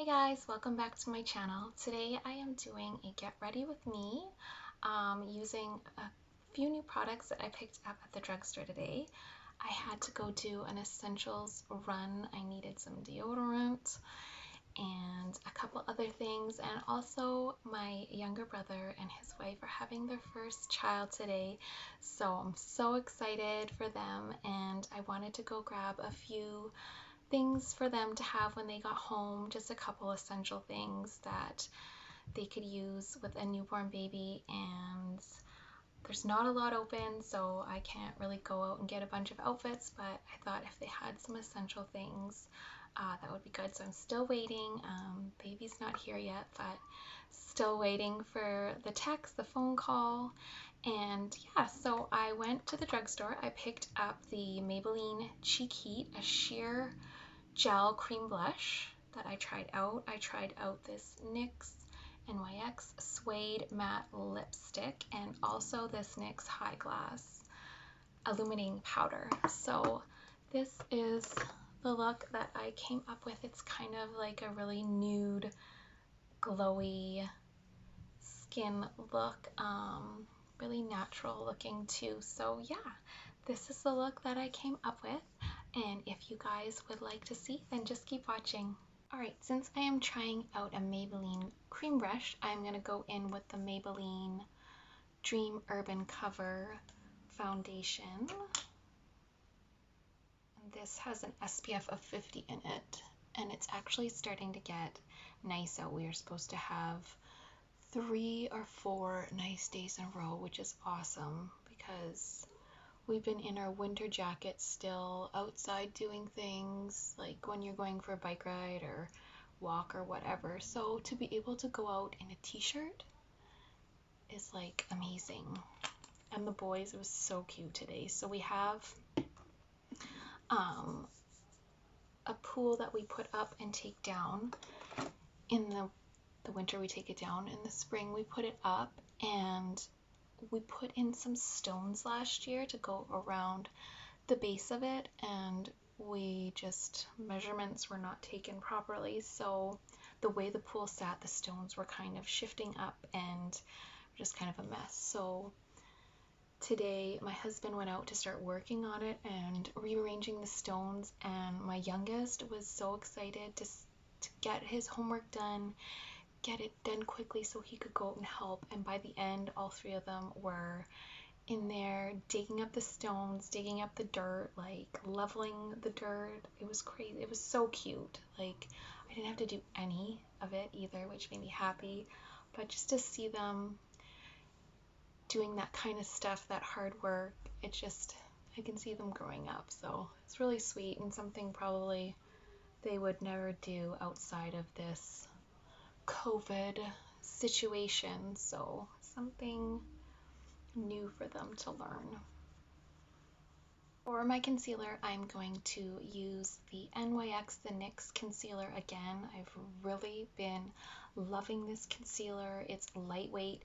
guys, welcome back to my channel. Today I am doing a get ready with me using a few new products that I picked up at the drugstore today. I had to go do an essentials run. I needed some deodorant and a couple other things, and also my younger brother and his wife are having their first child today, so I'm so excited for them, and I wanted to go grab a few things for them to have when they got home, just a couple essential things that they could use with a newborn baby. And there's not a lot open, so I can't really go out and get a bunch of outfits, but I thought if they had some essential things, that would be good. So I'm still waiting. Baby's not here yet, but still waiting for the text, the phone call. And yeah, so I went to the drugstore. I picked up the Maybelline Cheek Heat, a sheer gel cream blush that I tried out. I tried out this NYX Suede Matte Lipstick and also this NYX High Glass Illuminating Powder. So this is the look that I came up with. It's kind of like a really nude, glowy skin look, really natural looking too. So yeah, this is the look that I came up with, and if you guys would like to see, then just keep watching. Alright, since I am trying out a Maybelline cream brush, I'm going to go in with the Maybelline Dream Urban Cover foundation. And this has an SPF of 50 in it, and it's actually starting to get nice out. We are supposed to have 3 or 4 nice days in a row, which is awesome because we've been in our winter jackets still outside doing things like when you're going for a bike ride or walk or whatever. So to be able to go out in a t-shirt is like amazing. And the boys, it was so cute today. So we have a pool that we put up and take down. In the winter we take it down, in the spring we put it up, and we put in some stones last year to go around the base of it, and measurements were not taken properly, so the way the pool sat, the stones were kind of shifting up and just kind of a mess. So today my husband went out to start working on it and rearranging the stones, and my youngest was so excited to get his homework done, get it done quickly so he could go out and help. And by the end, all 3 of them were in there digging up the stones, digging up the dirt, like leveling the dirt. It was crazy. It was so cute. Like, I didn't have to do any of it either, which made me happy. But just to see them doing that kind of stuff, that hard work, it just, I can see them growing up. So it's really sweet, and something probably they would never do outside of this COVID situation, so something new for them to learn. For my concealer, I'm going to use the NYX, the NYX concealer again. I've really been loving this concealer. It's lightweight,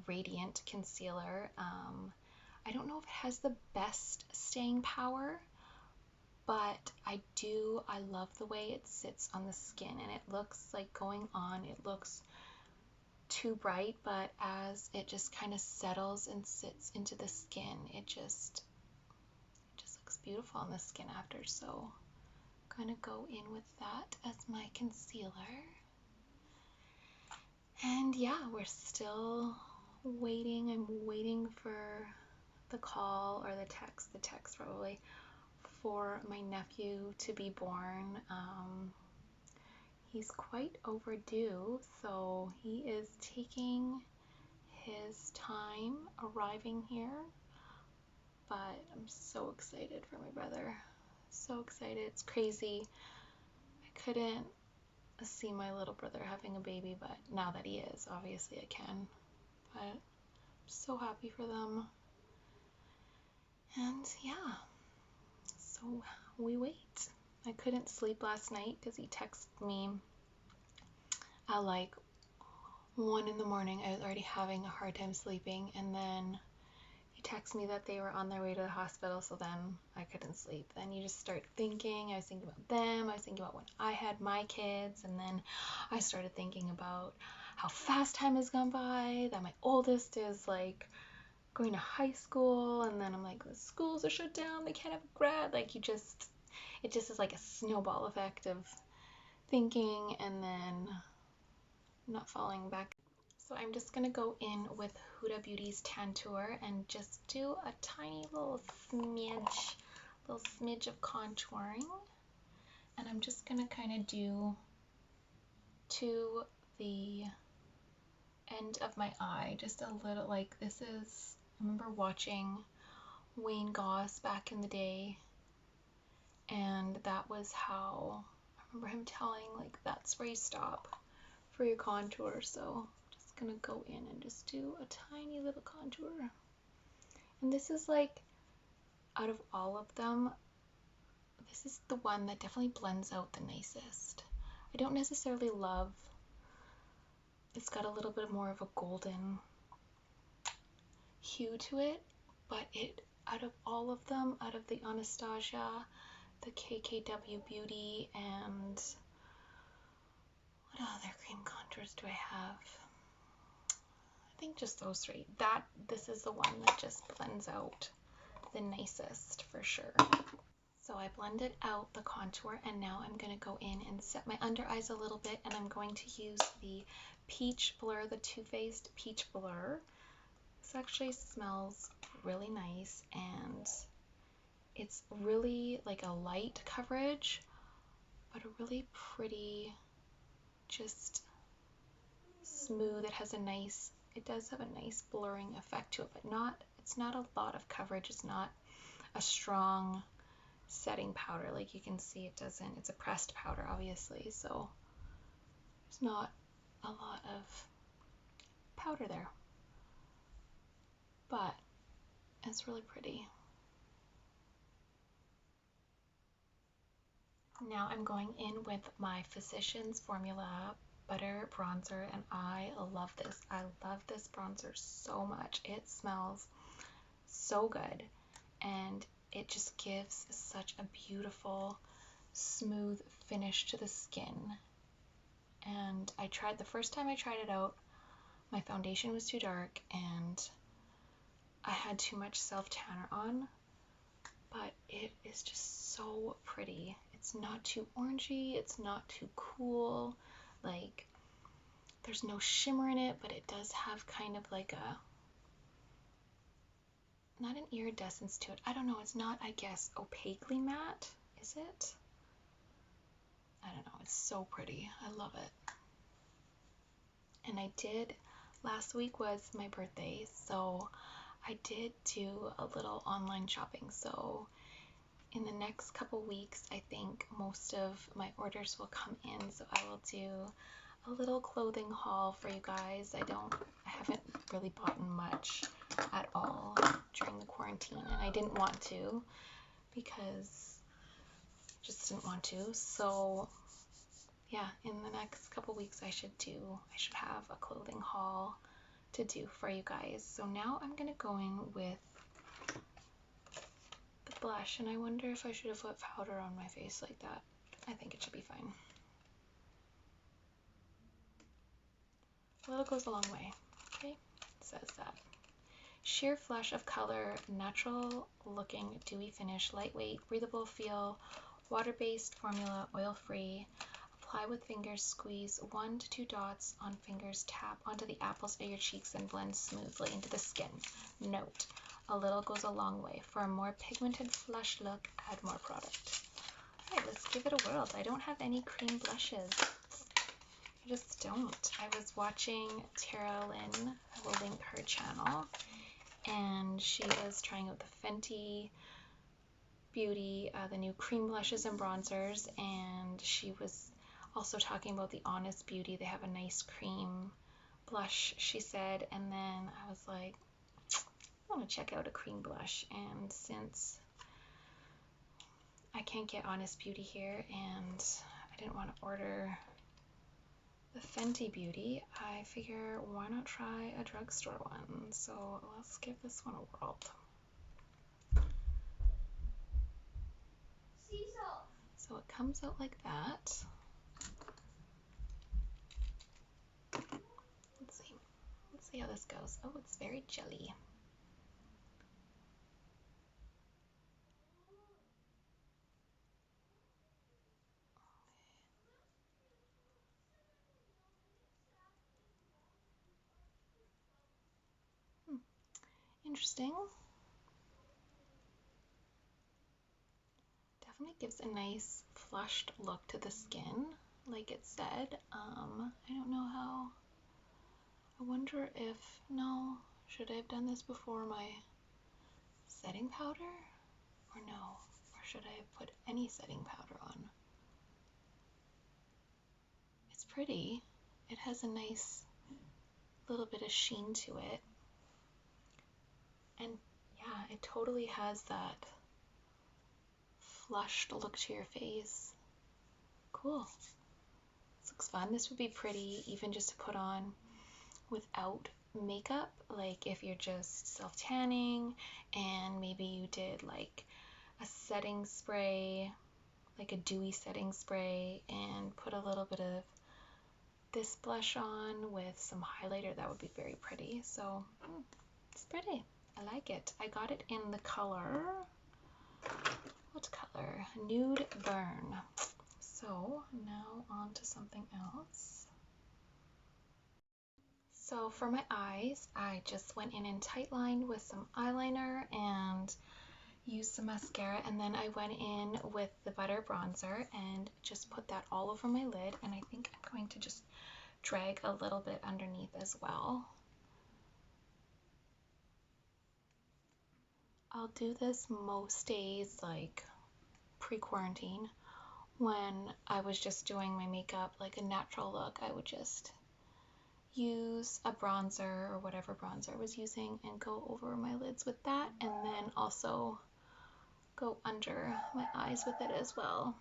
radiant concealer. I don't know if it has the best staying power, but I love the way it sits on the skin, and it looks like going on, it looks too bright, but as it just kind of settles and sits into the skin, it just looks beautiful on the skin after. So I'm gonna go in with that as my concealer. And yeah, we're still waiting. I'm waiting for the call or the text probably, for my nephew to be born. He's quite overdue, so he is taking his time arriving here, but I'm so excited for my brother. So excited. It's crazy. I couldn't see my little brother having a baby, but now that he is, obviously I can. But I'm so happy for them. And yeah, so we wait. I couldn't sleep last night because he texted me at like 1 in the morning. I was already having a hard time sleeping, and then he texted me that they were on their way to the hospital, so then I couldn't sleep. Then you just start thinking. I was thinking about them. I was thinking about when I had my kids, and then I started thinking about how fast time has gone by, that my oldest is like going to high school, and then I'm like, the schools are shut down, they can't have a grad. Like, it just is like a snowball effect of thinking and then not falling back. So I'm just gonna go in with Huda Beauty's Tantour and just do a tiny little smidge of contouring, and I'm just gonna kind of do to the end of my eye, just a little. Like, this is, I remember watching Wayne Goss back in the day, and that was how, I remember him telling, like, that's where you stop for your contour. So I'm just gonna go in and just do a tiny little contour. And this is like, out of all of them, this is the one that definitely blends out the nicest. I don't necessarily love, it's got a little bit more of a golden hue to it, but it, out of all of them, out of the Anastasia, the KKW Beauty, and what other cream contours do I have? I think just those three. This is the one that just blends out the nicest for sure. So I blended out the contour, and now I'm going to go in and set my under eyes a little bit, and I'm going to use the Peach Blur, the Too Faced Peach Blur. This actually smells really nice, and it's really like a light coverage, but a really pretty, just smooth. It has a nice, it does have a nice blurring effect to it, but it's not a lot of coverage. It's not a strong setting powder. Like, you can see it doesn't, it's a pressed powder obviously, so there's not a lot of powder there, but it's really pretty. Now I'm going in with my Physicians Formula Butter Bronzer, and I love this. I love this bronzer so much. It smells so good, and it just gives such a beautiful, smooth finish to the skin. And the first time I tried it out, my foundation was too dark, and I had too much self-tanner on, but it is just so pretty. It's not too orangey, it's not too cool, like, there's no shimmer in it, but it does have kind of like not an iridescence to it. I don't know, it's not, I guess, opaquely matte, is it? I don't know, it's so pretty. I love it. And last week was my birthday, so I did do a little online shopping. So in the next couple weeks, I think most of my orders will come in, so I will do a little clothing haul for you guys. I haven't really bought much at all during the quarantine, and I didn't want to, because I just didn't want to. So yeah, in the next couple weeks I should have a clothing haul to do for you guys. So now I'm gonna go in with the blush, and I wonder if I should have put powder on my face like that. I think it should be fine. A little goes a long way. Okay, it says that. Sheer flush of color, natural looking, dewy finish, lightweight, breathable feel, water-based formula, oil-free. Apply with fingers, squeeze 1 to 2 dots on fingers, tap onto the apples of your cheeks and blend smoothly into the skin. Note, a little goes a long way. For a more pigmented flush look, add more product. Alright, let's give it a whirl. I don't have any cream blushes. I just don't. I was watching Lynn, I will link her channel, and she was trying out the Fenty Beauty, the new cream blushes and bronzers, and she was also talking about the Honest Beauty. They have a nice cream blush, she said, and then I was like, I want to check out a cream blush. And since I can't get Honest Beauty here, and I didn't want to order the Fenty Beauty, I figure why not try a drugstore one? So let's give this one a whirl. So it comes out like that. Let's see. Let's see how this goes. Oh, it's very jelly. Interesting. Definitely gives a nice flushed look to the skin, like it said. I don't know how. I wonder if, no, should I have done this before my setting powder? Or no? Or should I have put any setting powder on? It's pretty. It has a nice little bit of sheen to it. And yeah, it totally has that flushed look to your face. Cool. This looks fun. This would be pretty even just to put on without makeup, like if you're just self-tanning and maybe you did like a setting spray, like a dewy setting spray, and put a little bit of this blush on with some highlighter, that would be very pretty. So it's pretty. I like it. I got it in the color, what color? Nude Burn. So now on to something else. So for my eyes, I just went in and tightlined with some eyeliner and used some mascara, and then I went in with the butter bronzer and just put that all over my lid, and I think I'm going to just drag a little bit underneath as well. I'll do this most days, like pre-quarantine, when I was just doing my makeup like a natural look. I would just use a bronzer or whatever bronzer I was using and go over my lids with that, and then also go under my eyes with it as well.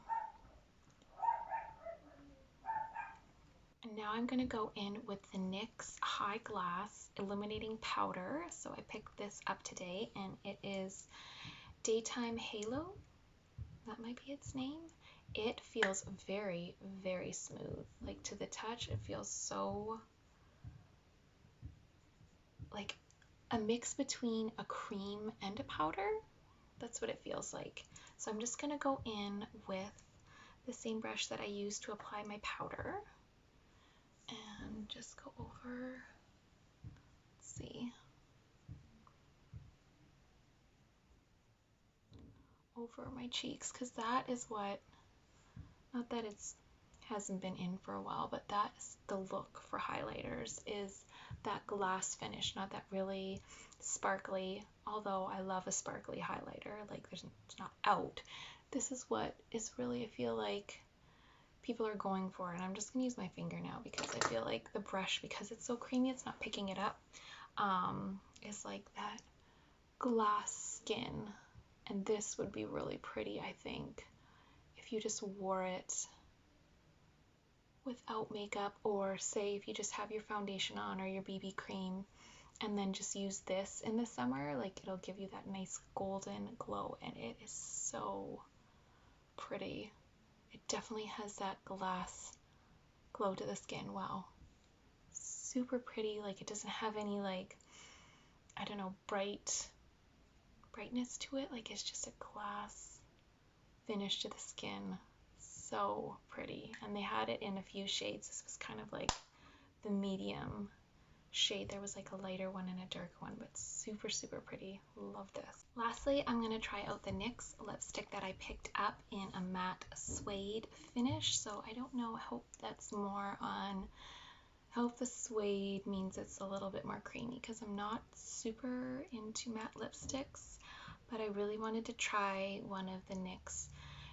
And now I'm going to go in with the NYX High Glass Illuminating Powder. So I picked this up today, and it is Daytime Halo. That might be its name. It feels very, very smooth. Like to the touch, it feels so like a mix between a cream and a powder. That's what it feels like. So I'm just going to go in with the same brush that I used to apply my powder and just go over, let's see, over my cheeks, because that is what, not that it's hasn't been in for a while, but that's the look for highlighters, is that glass finish, not that really sparkly, although I love a sparkly highlighter, like it's not out. This is what is really, I feel like people are going for, and I'm just gonna use my finger now because I feel like the brush, because it's so creamy, it's not picking it up, is like that glass skin, and this would be really pretty, I think, if you just wore it without makeup, or say if you just have your foundation on or your BB cream and then just use this in the summer, like it'll give you that nice golden glow, and it is so pretty. It definitely has that glass glow to the skin. Wow, super pretty. Like it doesn't have any, like, I don't know, brightness to it. Like it's just a glass finish to the skin. So pretty. And they had it in a few shades. This was kind of like the medium shade. There was like a lighter one and a dark one, but super, super pretty. Love this. Lastly, I'm going to try out the NYX lipstick that I picked up in a matte suede finish. So I don't know, I hope that's more on, I hope the suede means it's a little bit more creamy, because I'm not super into matte lipsticks, but I really wanted to try one of the NYX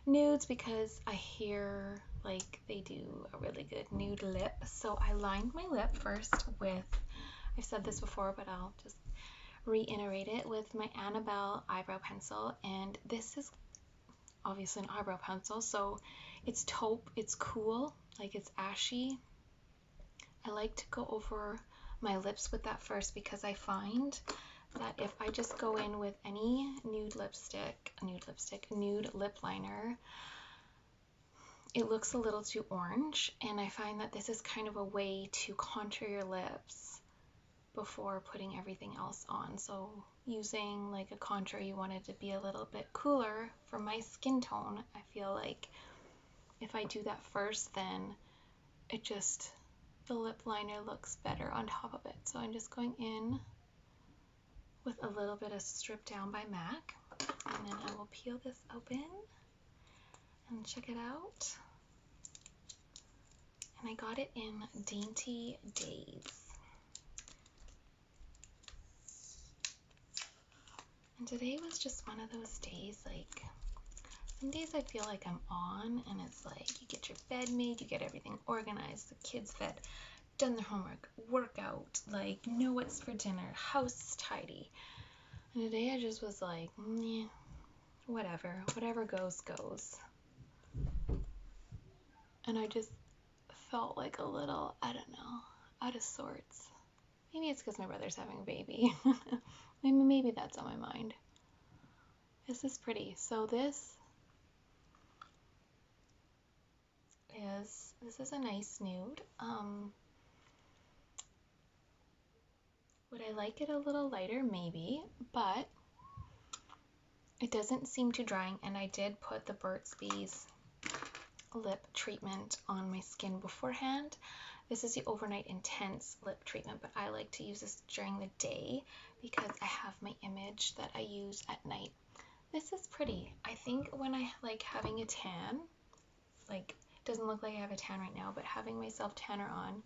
nudes because I hear like they do a really good nude lip. So I lined my lip first with, I've said this before, but I'll just reiterate it, with my Annabelle eyebrow pencil, and this is obviously an eyebrow pencil, so it's taupe, it's cool, like it's ashy, I like to go over my lips with that first because I find that if I just go in with any nude lip liner, it looks a little too orange, and I find that this is kind of a way to contour your lips before putting everything else on. So using like a contour, you want it to be a little bit cooler for my skin tone. I feel like if I do that first, then it just, the lip liner looks better on top of it. So I'm just going in with a little bit of Strip Down by MAC, and then I will peel this open and check it out. And I got it in Dainty Daze. And today was just one of those days, like, some days I feel like I'm on, and it's like you get your bed made, you get everything organized, the kids fed, done their homework, workout, like know what's for dinner, house is tidy. And today I just was like, meh, whatever goes, goes. And I just felt like a little, I don't know, out of sorts. Maybe it's because my brother's having a baby. Maybe that's on my mind. This is pretty. So this is a nice nude. Would I like it a little lighter? Maybe, but it doesn't seem too drying, and I did put the Burt's Bees lip treatment on my skin beforehand. This is the Overnight Intense lip treatment, but I like to use this during the day because I have my image that I use at night. This is pretty. I think when I like having a tan, like, it doesn't look like I have a tan right now, but having my self tanner on,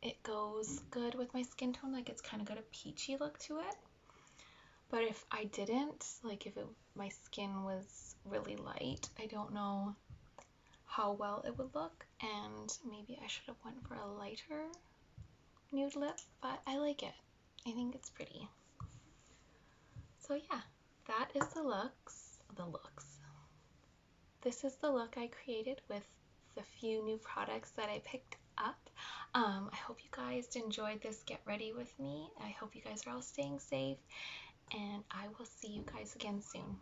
it goes good with my skin tone. Like, it's kind of got a peachy look to it. But if I didn't, like if my skin was really light, I don't know how well it would look, and maybe I should have went for a lighter nude lip, but I like it. I think it's pretty. So yeah, that is the looks. This is the look I created with the few new products that I picked up. I hope you guys enjoyed this get ready with me. I hope you guys are all staying safe, and I will see you guys again soon.